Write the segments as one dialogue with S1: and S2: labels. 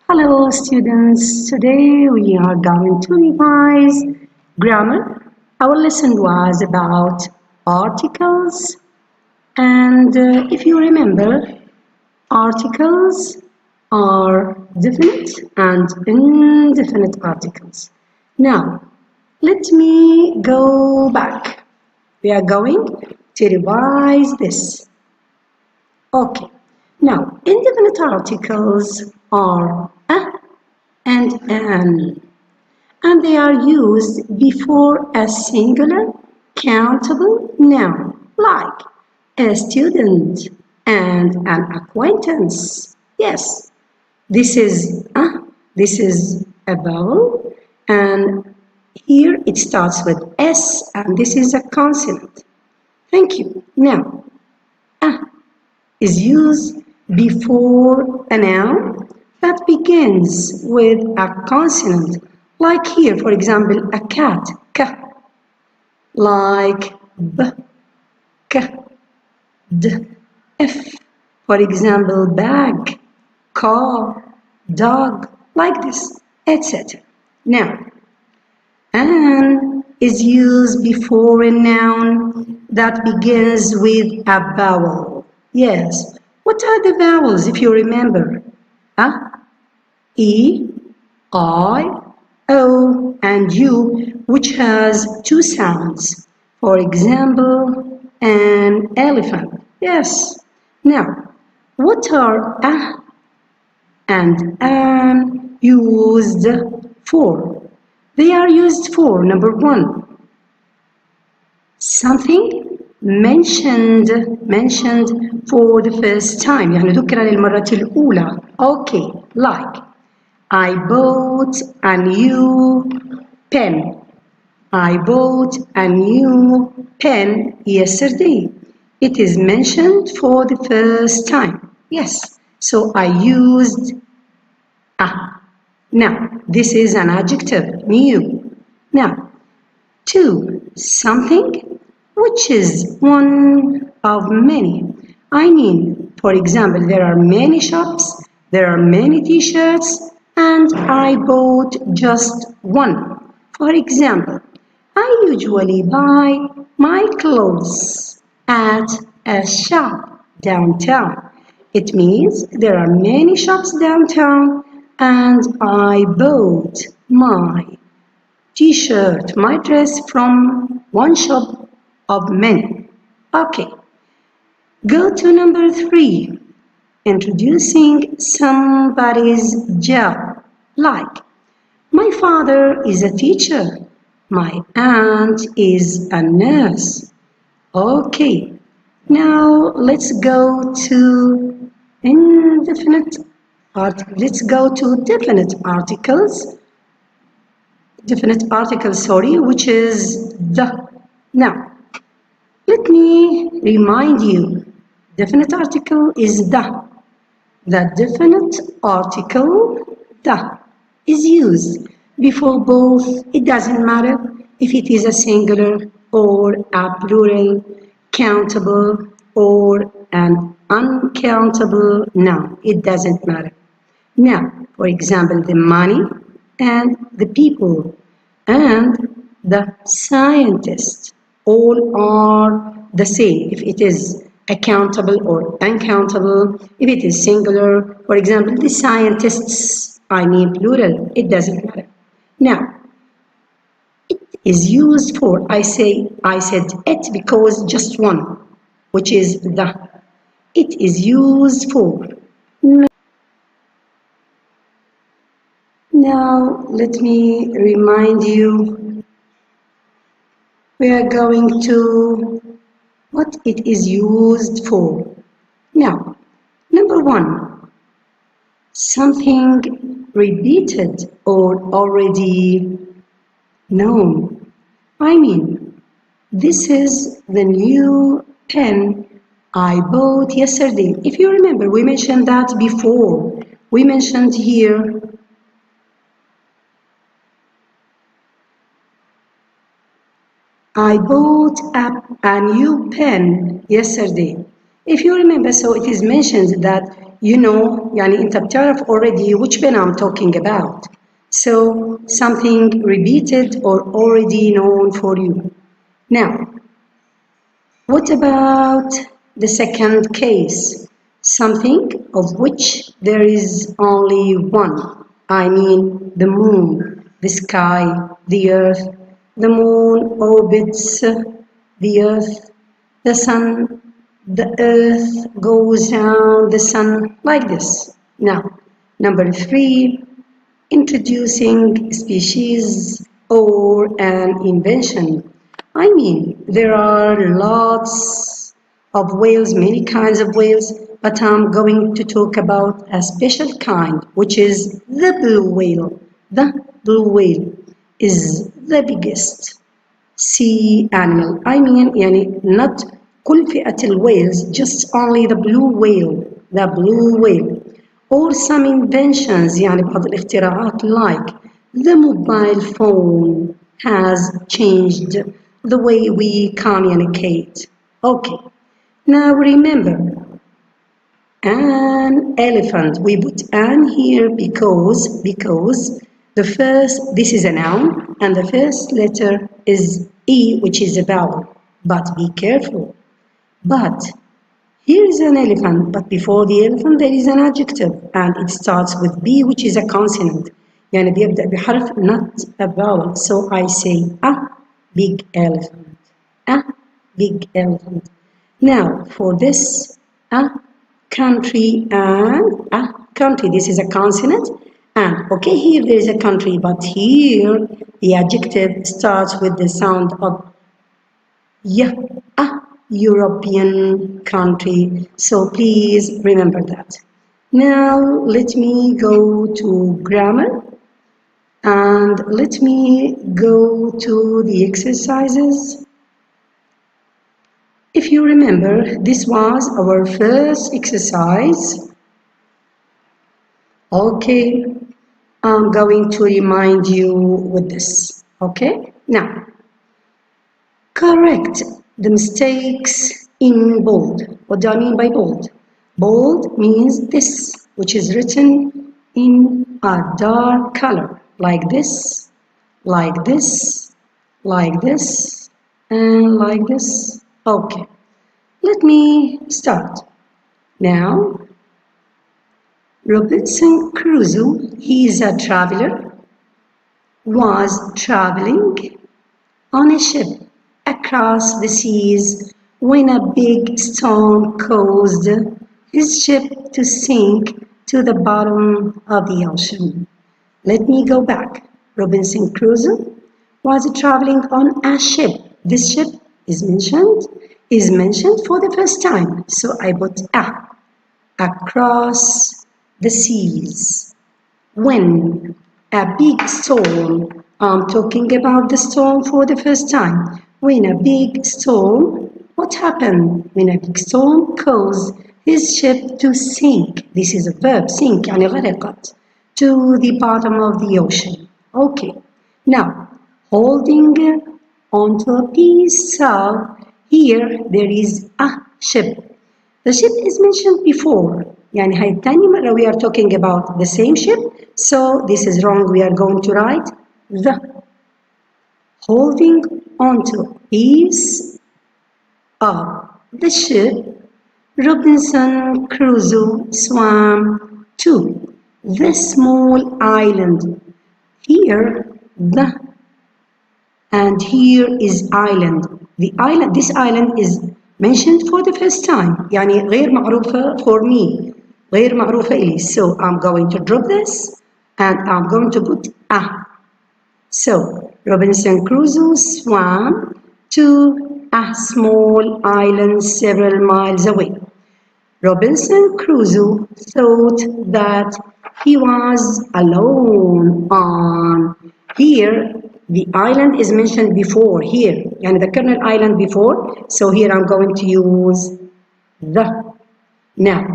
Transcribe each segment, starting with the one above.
S1: Hello students, today we are going to revise grammar. Our lesson was about articles and if you remember, articles are definite and indefinite articles. Now, let me go back. We are going to revise this. Okay. Now, indefinite articles are a and an, and they are used before a singular countable noun, like a student and an acquaintance. Yes, this is a vowel, and here it starts with S, and this is a consonant. Thank you. Now, a is used before a noun that begins with a consonant, like here, for example, a cat, k, like b, k, d, f, for example, bag, car, dog, like this, etc. Now, an is used before a noun that begins with a vowel. Yes. What are the vowels if you remember? E, I, O, and U, which has two sounds. For example, an elephant. Yes. Now, what are a and an used for? They are used for, number one, something mentioned for the first time, يعني ذكر للمرة الأولى. Okay, like I bought a new pen. I bought a new pen yesterday. It is mentioned for the first time. Yes, so I used a. Now, this is an adjective, new. Now, two, something which is one of many. I mean, for example, there are many shops, there are many t-shirts, and I bought just one. For example, I usually buy my clothes at a shop downtown. It means there are many shops downtown, and I bought my t-shirt, my dress from one shop of many. Okay, go to number 3. Introducing somebody's job. Like, my father is a teacher. My aunt is a nurse. Okay, now let's go to let's go to definite articles. Definite article, which is the. Now, let me remind you, definite article is the. The definite article, the, is used before both. It doesn't matter if it is a singular or a plural, countable or an uncountable noun. It doesn't matter. Now, for example, the money and the people and the scientists all are the same if it is accountable or uncountable. If it is singular, for example, the scientists, I mean plural, it doesn't matter. Now, it is used for, I said it because just one, which is the. It is used for. Now, let me remind you, we are going to what it is used for. Now, number 1, something repeated or already known. I mean, this is the new pen I bought yesterday. If you remember, we mentioned that before. We mentioned here I bought a new pen yesterday. If you remember, so it is mentioned that يعني أنت بتعرف already which pen I'm talking about. So something repeated or already known for you. Now, what about the second case? Something of which there is only one. I mean the moon, the sky, the earth. The moon orbits the earth. The sun, the earth goes around the sun like this. Now, number 3, introducing species or an invention. I mean, there are lots of whales, many kinds of whales, but I'm going to talk about a special kind, which is the blue whale. The blue whale is the biggest sea animal. I mean, يعني not كل فئة الwhales, just only the blue whale, the blue whale. Or some inventions, يعني بعض الاختراعات, like the mobile phone has changed the way we communicate. Okay, now remember, an elephant. We put an here because the first, this is a noun, and the first letter is E, which is a vowel. But be careful. But here is an elephant, but before the elephant there is an adjective, and it starts with B, which is a consonant. يعني بيبدأ بحرف, not a vowel. So I say a big elephant. A big elephant. Now for this, a country and a country. This is a consonant. And okay, here there is a country, but here the adjective starts with the sound of y, a European country. So please remember that. Now let me go to grammar and let me go to the exercises. If you remember, this was our first exercise. Okay, I'm going to remind you with this. Okay, now correct the mistakes in bold. What do I mean by bold? Bold means this, which is written in a dark color, like this, like this, like this, and like this. Okay, let me start. Now, Robinson Crusoe, he is a traveler, was traveling on a ship across the seas when a big storm caused his ship to sink to the bottom of the ocean. Let me go back. Robinson Crusoe was traveling on a ship. This ship is mentioned for the first time. So I put across the seas. When a big storm, I'm talking about the storm for the first time. When a big storm, what happened? When a big storm caused his ship to sink. This is a verb, sink, يعني غرقت, to the bottom of the ocean. Okay, now holding onto a piece of, here there is a ship. The ship is mentioned before. يعني هاي الثانية مرة we are talking about the same ship. So this is wrong. We are going to write the. Holding onto a piece of the ship, Robinson Crusoe swam to the small island. Here, the, and here is island. The island, this island is mentioned for the first time. يعني غير معروفة for me. غير معروفة إلي. So I'm going to drop this and I'm going to put a. So Robinson Crusoe swam to a small island several miles away. Robinson Crusoe thought that he was alone on. Here, the island is mentioned before, here, and the kernel island before, so here I'm going to use the. Now,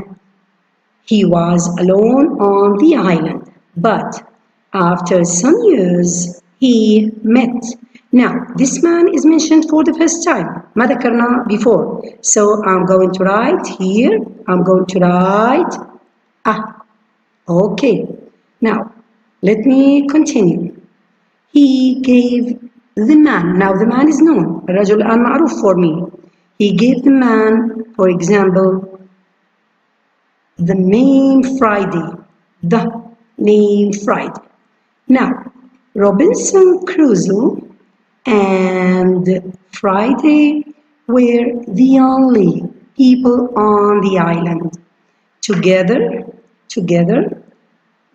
S1: he was alone on the island, but after some years, he met Now, this man is mentioned for the first time. ما ذكرنا before. So, I'm going to write here. I'm going to write Okay. Now, let me continue. He gave the man. Now, the man is known. الرجل الآن معروف for me. He gave the man, for example, the name Friday. The name Friday. Now, Robinson Crusoe and Friday were the only people on the island. Together,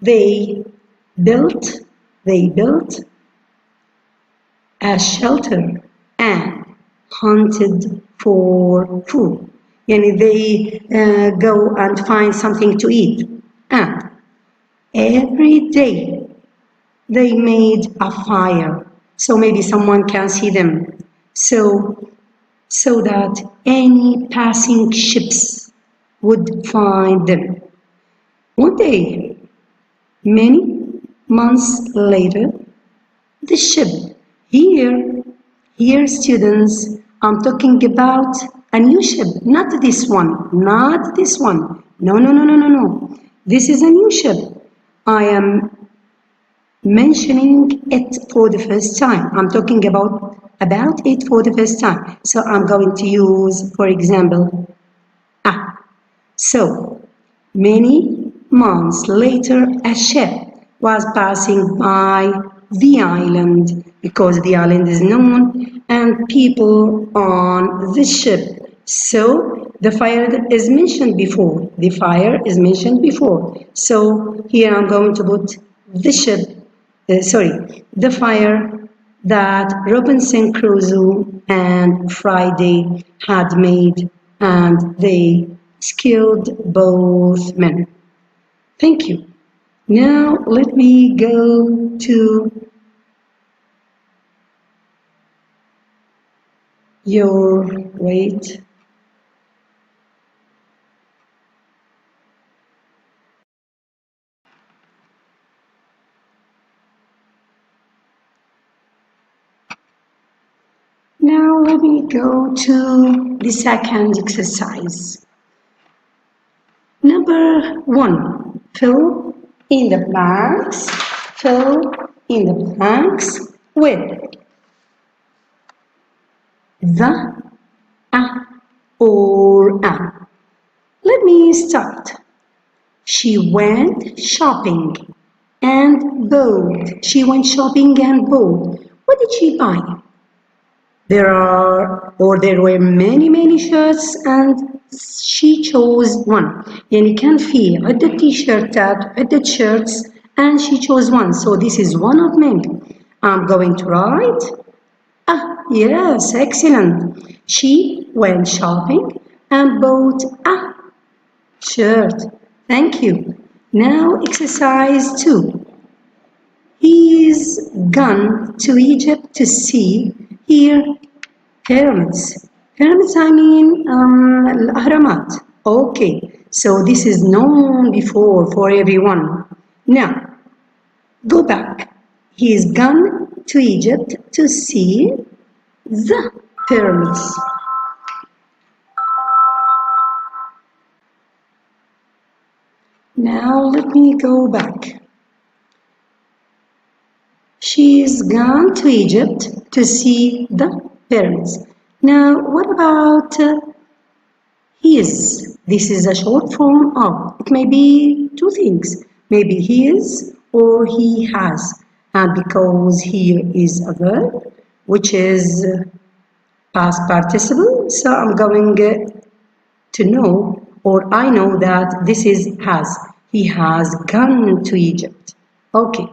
S1: they built a shelter and hunted for food. Yani they go and find something to eat. And every day they made a fire. So maybe someone can see them. So that any passing ships would find them. One day, many months later, the ship, here students, I'm talking about a new ship, not this one. No. This is a new ship. I am mentioning it for the first time. I'm talking about it for the first time. So I'm going to use, for example, So, many months later, a ship was passing by the island because the island is known and people on the ship. So, the fire is mentioned before. So, here I'm going to put the fire that Robinson Crusoe and Friday had made, and they killed both men. Thank you. Now let me go to wait. Now let me go to the second exercise. Number 1, fill in the blanks with the, a, or a. Let me start. She went shopping and bought. What did she buy? There were many shirts and she chose one. يعني كان في عدة تيشيرتات عدة shirts and she chose one. So this is one of many. I'm going to write. Yes, excellent. She went shopping and bought a shirt. Thank you. Now exercise 2. He's gone to Egypt to see here pyramids. Pyramids, I mean الأهرامات. Okay, so this is known before for everyone. Now, go back. He's gone to Egypt to see the pyramids. Now let me go back. She's gone to Egypt to see the pyramids. Now, what about his? This is a short form of. It may be two things. Maybe his or he has. And because here is a verb, which is past participle, so I'm going to know, or I know that this is has. He has gone to Egypt. Okay.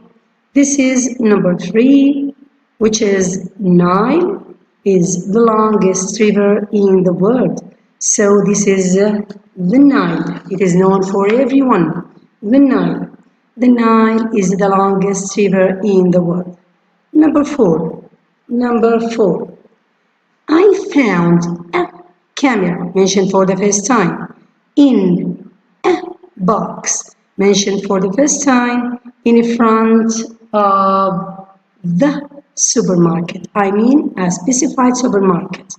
S1: This is number 3, which is Nile is the longest river in the world. So this is the Nile. It is known for everyone. The Nile. The Nile is the longest river in the world. Number 4. I found a camera, mentioned for the first time, in a box, mentioned for the first time, in front of the supermarket. I mean a specified supermarket.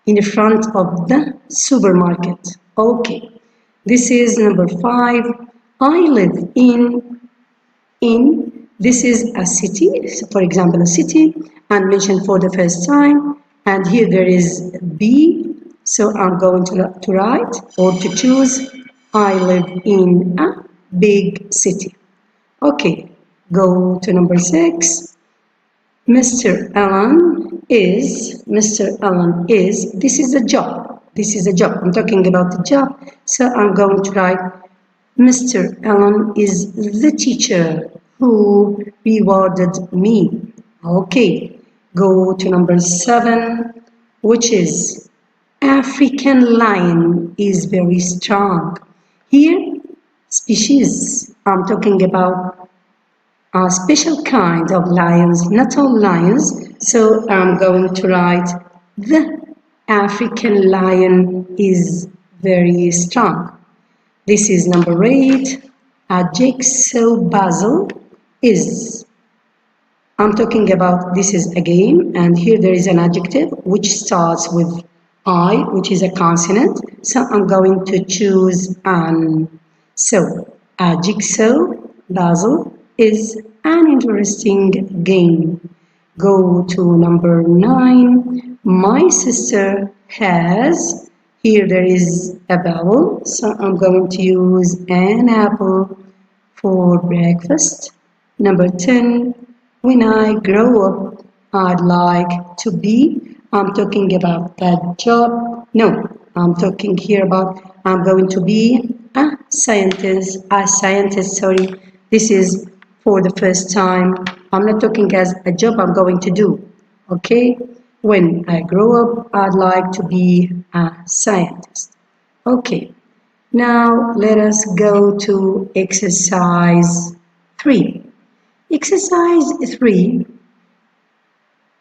S1: In front of the supermarket. Okay. This is number 5. I live in. This is a city, for example, a city, and mentioned for the first time. And here there is B. So I'm going to write or to choose. I live in a big city. Okay. Go to number 6. Mr. Allen is, this is a job. This is a job. I'm talking about the job. So I'm going to write, Mr. Allen is the teacher who rewarded me. Okay. Go to number 7, which is African lion is very strong. Here, species. I'm talking about a special kind of lions, not all lions. So I'm going to write the African lion is very strong. This is number 8. A jigsaw puzzle is. I'm talking about this is a game, and here there is an adjective which starts with I, which is a consonant. So I'm going to choose an. So a jigsaw puzzle is an interesting game. Go to number 9. My sister has. Here there is a vowel, so I'm going to use an apple for breakfast. Number 10. When I grow up, I'd like to be. I'm talking about that job. No, I'm talking here about I'm going to be a scientist. Sorry. This is for the first time. I'm not talking as a job I'm going to do. Okay? When I grow up, I'd like to be a scientist. Okay. Now let us go to exercise 3. Exercise 3.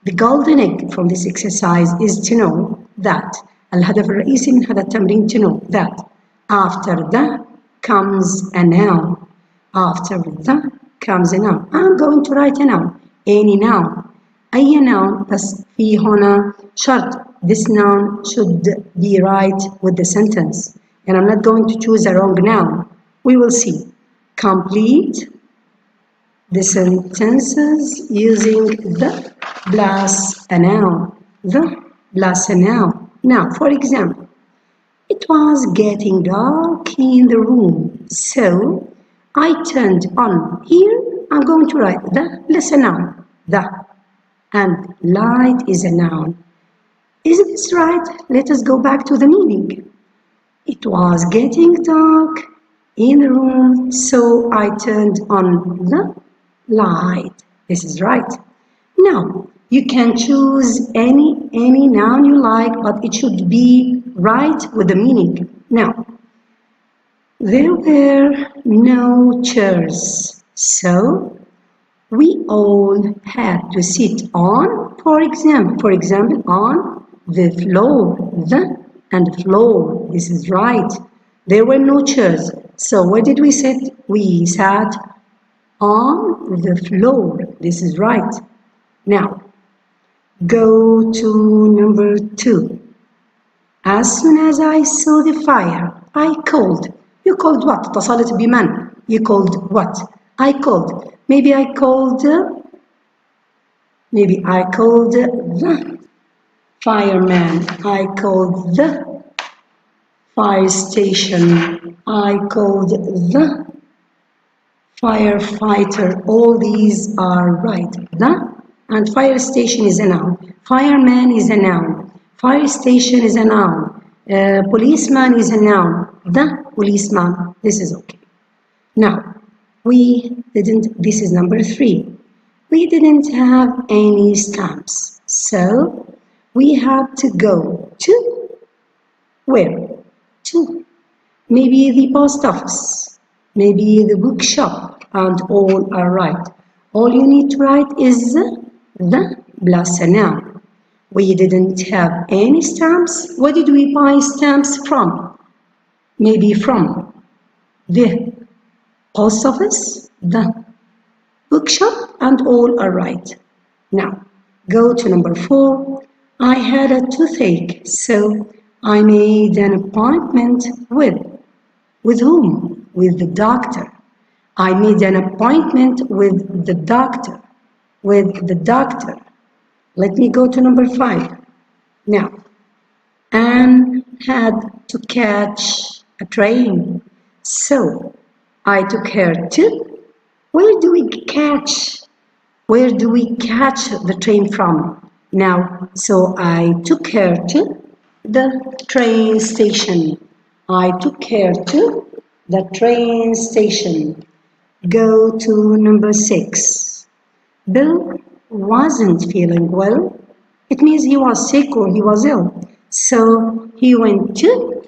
S1: The golden egg from this exercise is to know that الهدف الرئيسي من هذا التمرين to know that after the comes a noun. After the comes a noun. I'm going to write a noun. Any noun. أي noun بس في هنا شرط. This noun should be right with the sentence. And I'm not going to choose a wrong noun. We will see. Complete the sentences using the plus a noun. The plus a noun. Now, for example, it was getting dark in the room, so I turned on. Here, I'm going to write the plus a noun. The. And light is a noun. Isn't this right? Let us go back to the meaning. It was getting dark in the room, so I turned on the light. This is right. Now, you can choose any noun you like, but it should be right with the meaning. Now, there were no chairs, so we all had to sit on, for example, on the floor. The and floor. This is right. There were no chairs. So where did we sit? We sat on the floor. This is right. Now, go to number 2. As soon as I saw the fire, I called. You called what? اتصلت بمن? You called what? I called. Maybe I called the fireman. I called the fire station. I called the firefighter. All these are right. The and fire station is a noun. Fireman is a noun. Fire station is a noun. Policeman is a noun. The policeman. This is okay. Now, this is number 3. We didn't have any stamps. So, we had to go to where? To maybe the post office, maybe the bookshop, and all are right. All you need to write is the plus a noun. We didn't have any stamps. Where did we buy stamps from? Maybe from the post office, the bookshop, and all are right. Now, go to number 4. I had a toothache, so I made an appointment with whom? With the doctor. I made an appointment with the doctor. With the doctor. Let me go to number 5. Now, Anne had to catch a train, so I took her to. Where do we catch? Where do we catch the train from? Now, so I took her to the train station. I took her to the train station. Go to number 6. Bill wasn't feeling well. It means he was sick or he was ill. So he went to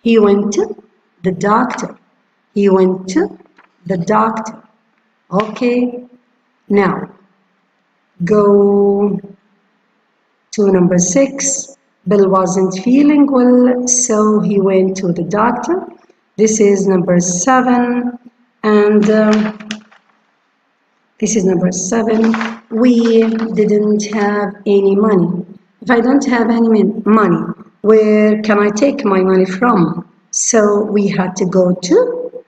S1: the doctor. He went to the doctor. Okay. Now, go to number 6. Bill wasn't feeling well, so he went to the doctor. This is number 7. And this is number 7. We didn't have any money. If I don't have any money, where can I take my money from? So we had to go to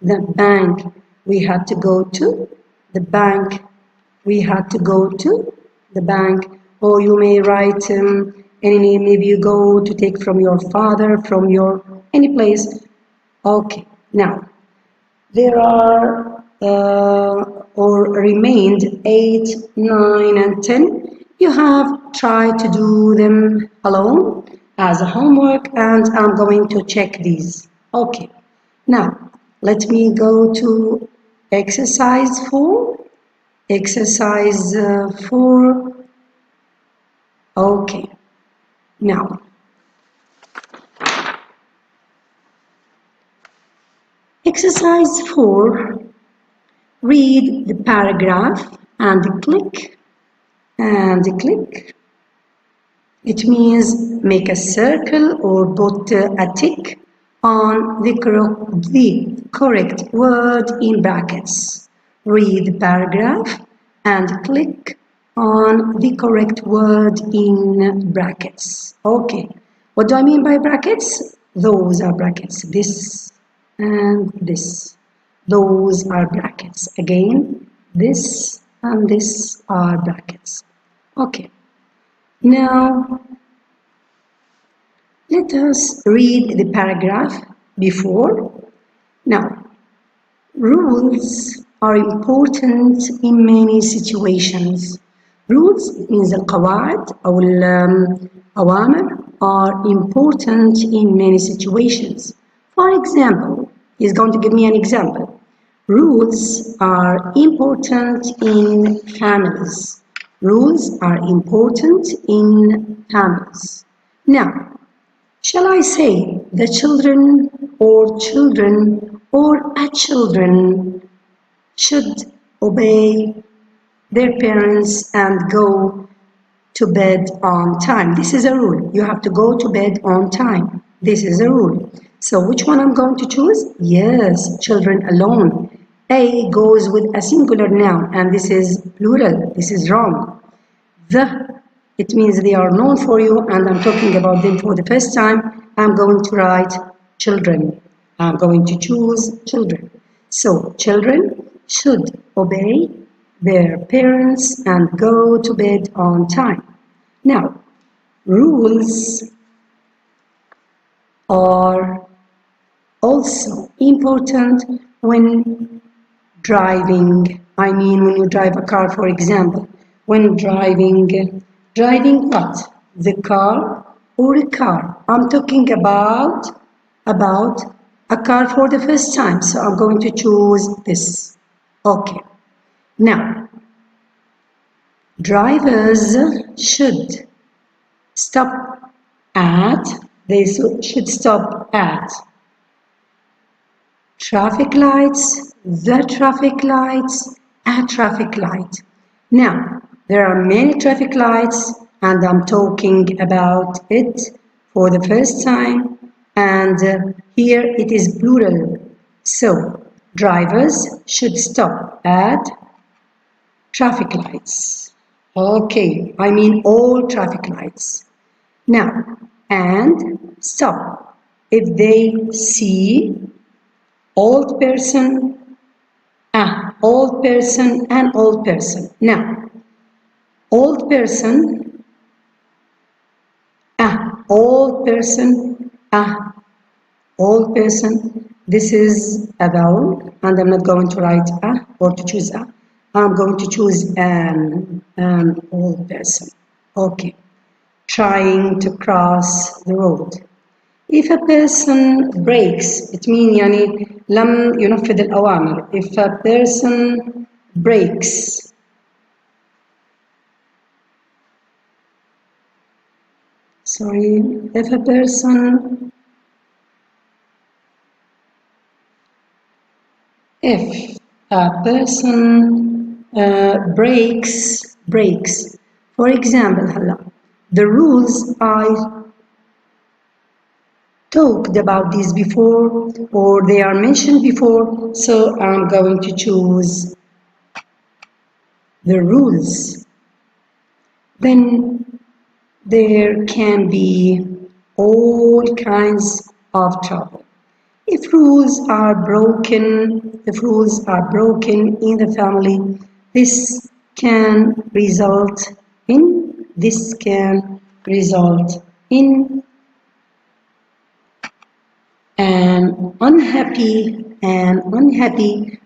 S1: the bank. We had to go to the bank. We had to go to the bank. Or you may write any name. Maybe you go to take from your father, from your any place. Okay. Now, there are or remained 8, 9, and 10. You have tried to do them alone as a homework, and I'm going to check these. Okay. Now, let me go to exercise 4. Exercise 4. Okay. Now, exercise 4. Read the paragraph and click It means make a circle or put a tick on the correct word in brackets. Read the paragraph and click on the correct word in brackets. Okay, what do I mean by brackets? Those are brackets. This and this. Those are brackets. Again, this and this are brackets. Okay. Now, let us read the paragraph before. Now, rules are important in many situations. Rules means القواعد أو الأوامر are important in many situations. For example, he's going to give me an example. Rules are important in families. Rules are important in families. Now, shall I say the children or a children should obey their parents and go to bed on time? This is a rule. You have to go to bed on time. This is a rule. So which one I'm going to choose? Yes, children alone. A goes with a singular noun, and this is plural. This is wrong. It means they are known for you, and I'm talking about them for the first time. I'm going to write children. I'm going to choose children. So children should obey their parents and go to bed on time. Now, rules are also important when driving. I mean, when you drive a car, for example. When driving what? The car or a car? I'm talking about a car for the first time, so I'm going to choose this. Okay. Now, drivers should stop at, should stop at traffic lights, the traffic lights, a traffic light. Now, there are many traffic lights, and I'm talking about it for the first time, and here it is plural. So, drivers should stop at traffic lights. Okay, I mean all traffic lights. Now, and stop. If they see old person, old person and old person. Now, old person, old person, old person. This is a vowel, and I'm not going to write or to choose a. I'm going to choose an old person. Okay. Trying to cross the road. If a person breaks, it means يعني لم ينفذ الأوامر. If a person breaks, sorry, if a person breaks. For example, هلا the rules I talked about these before or they are mentioned before, so I'm going to choose the rules. Then there can be all kinds of trouble. If rules are broken in the family, this can result in an unhappy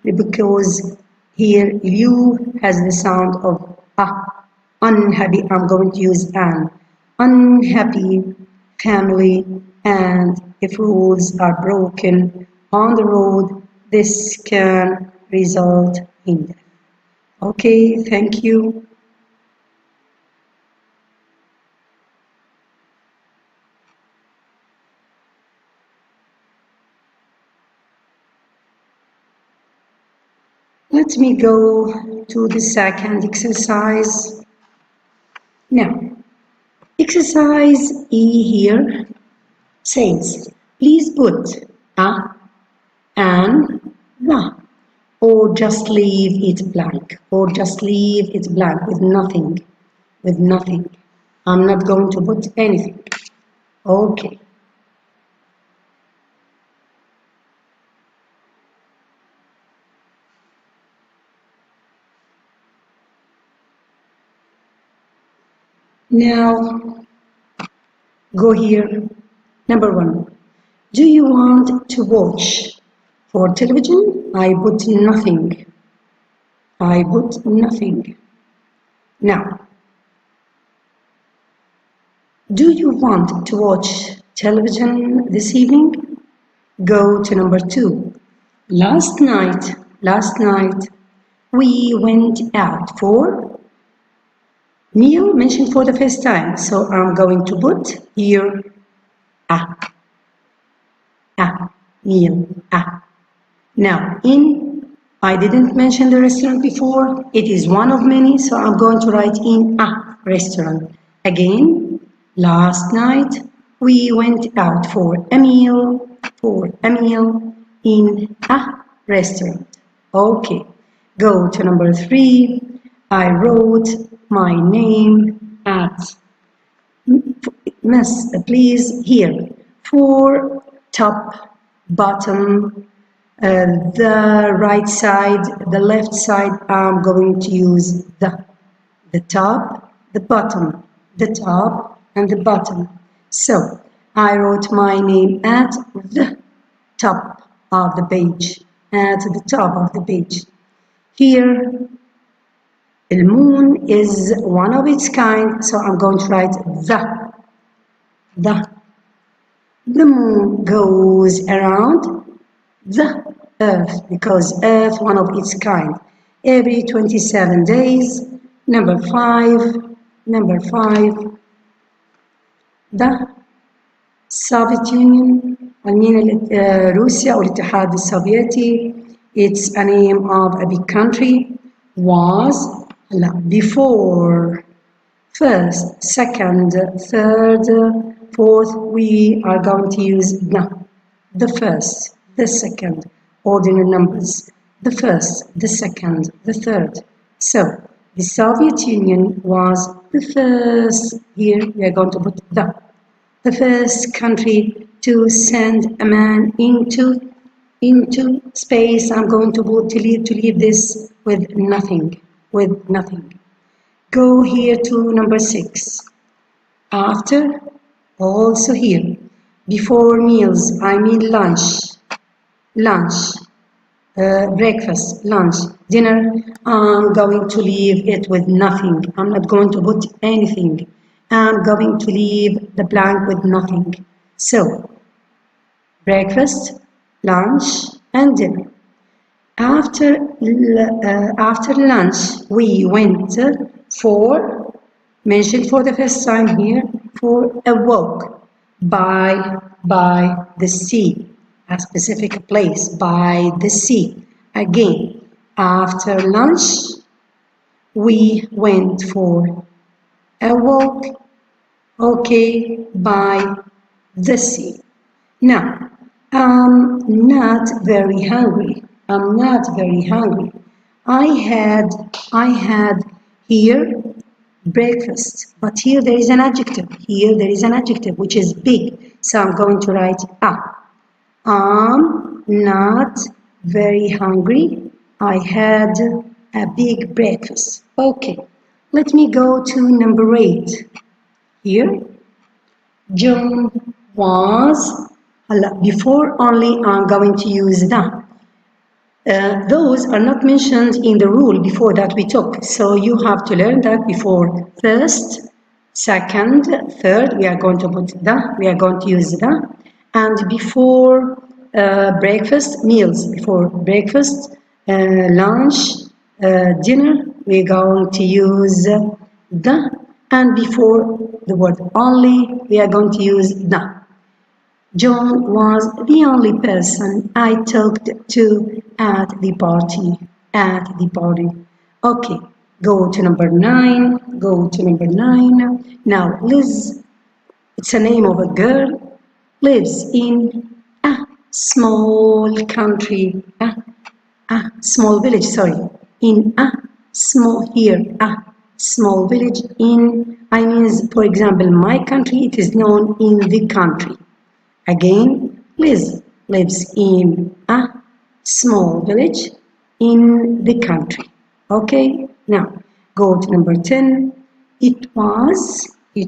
S1: because here you has the sound of unhappy. I'm going to use an unhappy family, and if rules are broken on the road, this can result in death. Okay, thank you. Let me go to the second exercise. Now, exercise E here says, please put a, an, the, or just leave it blank, with nothing. I'm not going to put anything. Okay. Now, go here. Number 1. Do you want to watch for television? I put nothing. Now, do you want to watch television this evening? Go to number 2. Last night, we went out for meal mentioned for the first time. So I'm going to put here meal. Now, I didn't mention the restaurant before. It is one of many, so I'm going to write in a restaurant. Again, last night we went out for a meal in a restaurant. Okay, go to number 3. I wrote my name at, miss, please, here, for top, bottom, the right side, the left side, I'm going to use the top, the bottom, the top and the bottom. So I wrote my name at the top of the page, Here, the moon is one of its kind, so I'm going to write the. The moon goes around the earth because earth one of its kind every 27 days. Number 5, the Soviet Union, روسيا أو الاتحاد السوفيتي, it's a name of a big country, was before first, second, third, fourth, we are going to use the first, the second, ordinal numbers, the first, the second, the third. So The Soviet Union was the first, here we are going to put the first country to send a man into space. I'm going to leave this with nothing, Go here to number 6. After, also here, before meals, I mean lunch, breakfast, lunch, dinner, I'm going to leave it with nothing. I'm not going to put anything. I'm going to leave the blank with nothing. So, breakfast, lunch, and dinner. After lunch, we went mentioned for the first time here, for a walk by the sea, a specific place by the sea. Again, after lunch, we went for a walk, okay, by the sea. Now, I'm not very hungry. I had here breakfast, but here there is an adjective. Which is big. So I'm going to write I'm not very hungry. I had a big breakfast. Okay, let me go to number 8. Here, John was, before only I'm going to use the. Those are not mentioned in the rule before that we took. So you have to learn that before first, second, third, we are going to put we are going to use the. And before breakfast, meals, before breakfast, lunch, dinner, we're going to use the. And before the word only, we are going to use the. John was the only person I talked to at the party. Okay, go to number 9. Now, Liz, it's a name of a girl, lives in a small country, a small village, in a small village for example, my country, it is known in the country. Again, Liz lives in a small village in the country. Okay, now go to number 10. It was a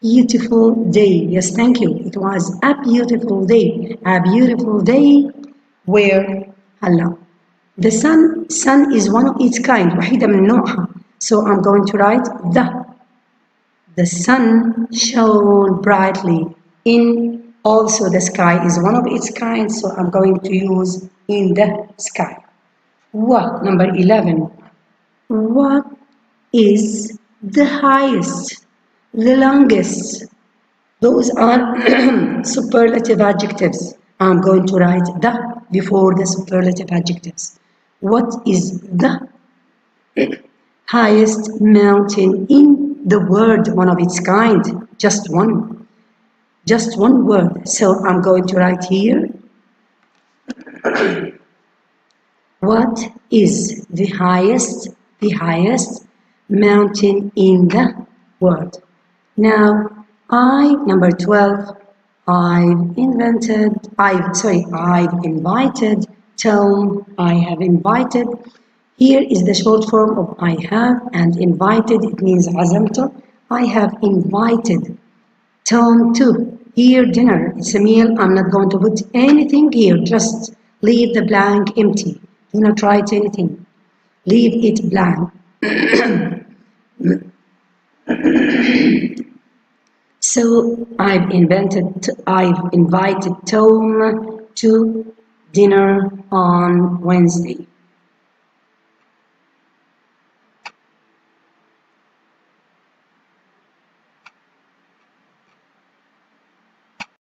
S1: beautiful day. Yes, thank you. It was a beautiful day. Where the sun is one of its kind. وحيدة من نوعها. So I'm going to write the sun shone brightly in, also the sky is one of its kind, so I'm going to use in the sky. Number 11. What is the highest, the longest? Those are superlative adjectives. I'm going to write the before the superlative adjectives. What is the highest mountain in the world, one of its kind, just one word. So I'm going to write here, what is the highest mountain in the world? Now, number 12, I've invited Tom, I have invited. Here is the short form of I have, and invited, it means عزمته. I have invited Tom to. Here, dinner, it's a meal. I'm not going to put anything here. Just leave the blank empty. Do not write anything. Leave it blank. So I've invited Tom to dinner on Wednesday.